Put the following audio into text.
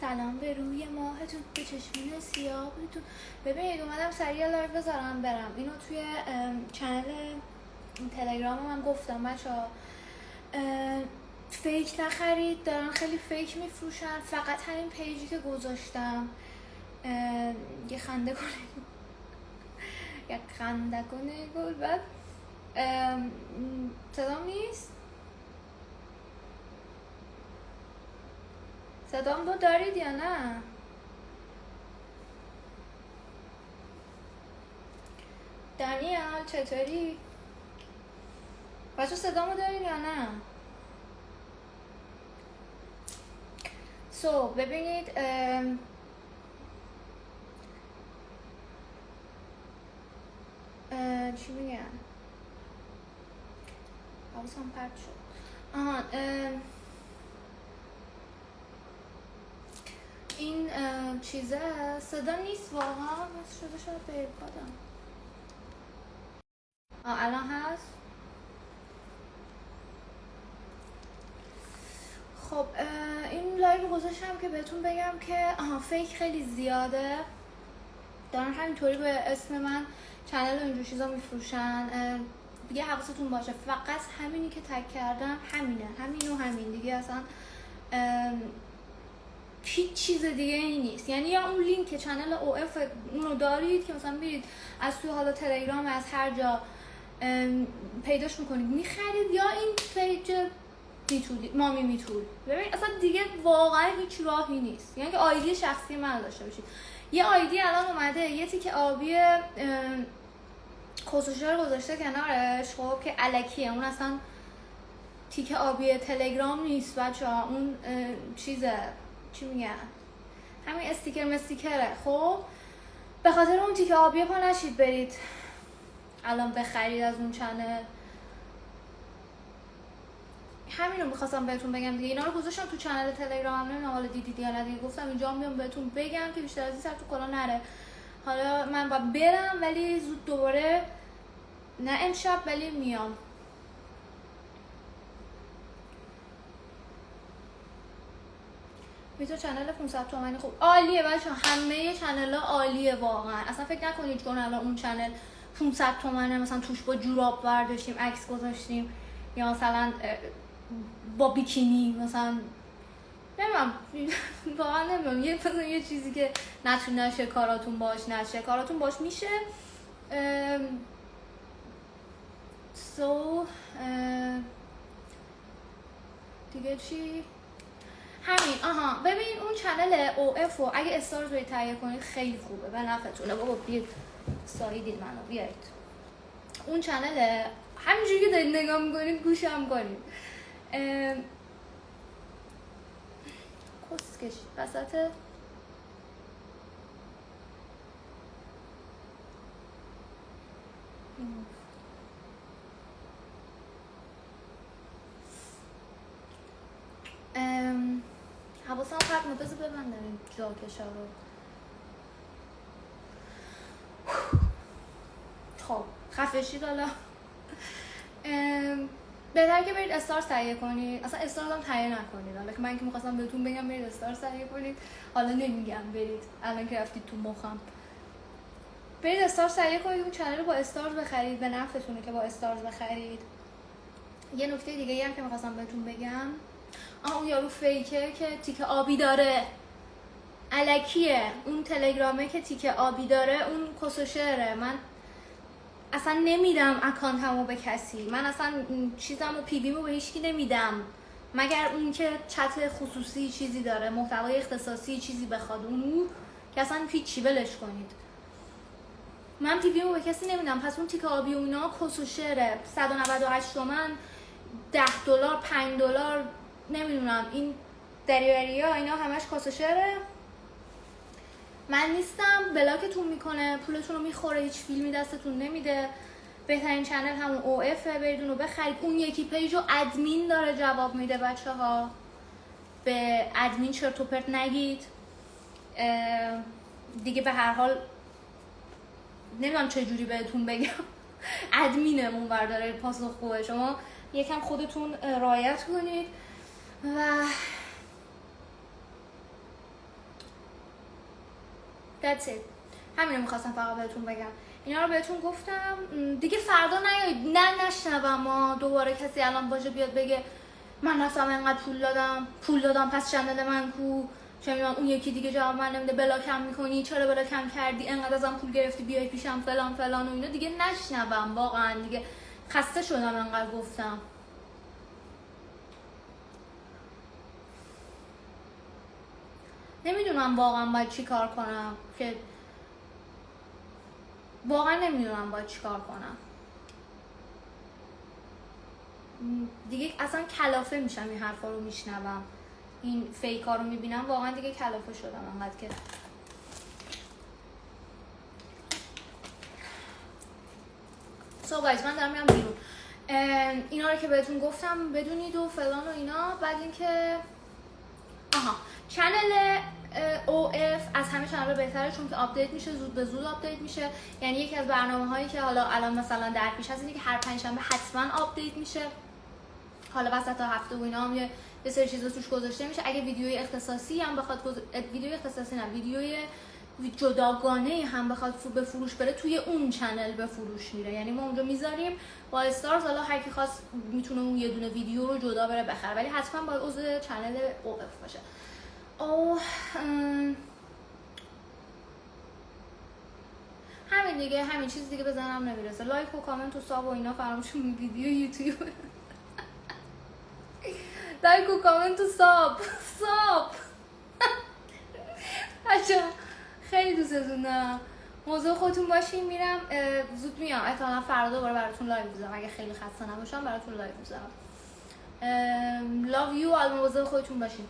سلام به روی ماهتون، به چشمین سیاهتون. ببینید اومدم سریع لایو بذارم برم. اینو توی چنل تلگرام من گفتم بچه‌ها فیک نخرید، دارن خیلی فیک میفروشن. فقط همین پیجی که گذاشتم یه خنده کنه یه خنده کنه گل. بعد صدام نیست؟ صدام رو دارید یا نه؟ دانیال چطوری؟ بچه صدامو دارید یا نه؟ ببینید چی میگم؟ حواسم پرت شد. این چیزه صدا نیست واقعا. بس شده شاید به ایرپادم. الان هست. خب این لایو گذاشتم که بهتون بگم که فیک خیلی زیاده، دارن همینطوری به اسم من چنل و اینجور چیزا میفروشن. دیگه حواستون باشه، فقط همینی که تگ کردم همینه، همین و همین دیگه. اصلا هیچ چیز دیگه ای نیست. یعنی یا اون لینک چنل او اف اونو دارید که مثلا میرید از توی حالا تلگرام از هر جا پیداش میکنید میخرید، یا این پیج مامی میتول. ببین اصلا دیگه واقعا هیچ راهی نیست. یعنی که آیدی شخصی من داشته باشید. یه آیدی الان اومده یه تیکه آبی خصوصی رو گذاشته کنارش، خب که الکیه. اون اصلا تیکه آبی تلگرام نیست بچه‌ها، اون چیزه، چی میگن، همین استیکر مستیکره. خب به خاطر اون تیکه آبیه پا نشید برید الان بخرید از اون چنل. همین رو میخواستم بهتون بگم دیگه. اینا رو گذاشتم تو چنل تلگرام، نمیدونم حالا دیدید یا نه دیگه. گفتم اینجا میام بهتون بگم که بیشتر از این سر تو کلا نره. حالا من باید برم ولی زود دوباره، نه امشب ولی میام. میتو چنل 500 تومانی خوب عالیه بچه. همه چنل ها عالیه واقعا. اصلا فکر نکنید چون الان اون چنل 500 تومنه مثلا توش با جوراب برداشتیم عکس گذاشتیم، یا مثلا با بیکینی مثلا، نمیدونم واقعا نمیدونم یه چیزی که نتونه کاراتون باش نشه، کاراتون باش میشه. دیگه چی؟ همین. ببین اون چنل او اف رو اگه استارز رو تهیه کنید خیلی خوبه، به نفعتونه. بابا بیاید سایدید منو، بیاید اون چنل همینجوری که دارید نگاه میکنید گوشم کنید. کسکش وسط حواسم پرت نو. بذار ببندم این جاکشا رو. خب خفه شید. حالا بهتره که برید استارز تهیه کنید. اصلا استارز هم تهیه نکنید. حالا که من که می‌خواستم بهتون بگم برید استارز تهیه کنید، حالا نمیگم برید الان که رفتید تو مخم. برید استارز تهیه کنید، اون چنل رو با استارز بخرید، به نفعتونه که با استارز بخرید. یه نکته دیگه هم که می‌خواستم بهتون بگم، اون یارو فیکه که تیکه آبی داره، الکیه. اون تلگرامه که تیکه آبی داره اون کس و شعره. من اصلا نمیدم اکانتمو به کسی، من اصلا چیزمو پیویمو به هیچکی نمیدم، مگر اون که چت خصوصی چیزی داره، محتوای اختصاصی چیزی بخواد، اونو که اصلا هیچی ولش کنید. من پیویمو به کسی نمیدم. پس اون تیکه آبی و اینا کس و شعره. 198 تومن، $10، $5، نمیدونم این دریوریا اینا همش کس و شعره. من نیستم، بلاکتون میکنه، پولتون رو میخوره، هیچ فیلمی دستتون نمیده. بهترین چنل همون او اف، برید اونو بخرید. اون یکی پیج رو ادمین داره جواب میده بچه ها، به ادمین چرت و پرت نگید دیگه. به هر حال نمیدونم چه جوری بهتون بگم ادمینمون برداره پاسخ خوبه. شما یکم خودتون رعایت کنید و That's it. همینو میخواستم فقط بهتون بگم. اینا رو بهتون گفتم دیگه. فردا نیایید نشنوم ما دوباره کسی الان باشه بیاد بگه من رفتم انقدر پول دادم پس چنل من کو، چه میدونم اون یکی دیگه جواب من نمیده، بلاکم میکنی، چرا بلاکم کردی، انقدر ازم پول گرفتی بیای پیشم فلان فلان و اینا. دیگه نشنوم واقعا، دیگه خسته شدم انقدر گفتم. نمیدونم واقعا باید چی کار کنم، که واقعا نمیدونم باید چی کار کنم. دیگه اصلا کلافه میشم این حرفا رو میشنوم، این فیکا رو میبینم، واقعا دیگه کلافه شدم انقدر که گایز من دارم میرم بیرون. اینا رو که بهتون گفتم بدونید و فلان و اینا. بعد اینکه چنل OF از همه چنل بهتره چون که آپدیت میشه، زود به زود آپدیت میشه. یعنی یکی از برنامه‌هایی که حالا الان مثلا در پیش هست اینه که هر پنجشنبه حتما آپدیت میشه. حالا وسط هفته و اینا هم یه سری چیزا توش گذاشته میشه. اگه ویدیوی اختصاصی هم بخواد ویدیوی اختصاصی نه، ویدیوی جداگانه هم بخواد به فروش بره، توی اون چنل به فروش میره. یعنی ما اونجا میذاریم با استارز، حالا هر کی خواست میتونه اون یه دونه ویدیو رو جدا بره بخره، ولی حتما باید عضو چنل OF باشه. همین دیگه، همین چیز دیگه بزنم نمیرسه. لایک و کامنت و ساب و اینا فراموش ویدیو یوتیوب. لایک و کامنت و ساب بچه خیلی دوستتون دارم. موضوع خودتون باشین. میرم زود میام، احتمالاً فردا دوباره براتون لایو میذارم. اگه خیلی خسته نباشم براتون لایو میذارم. love you. موضوع خودتون باشین.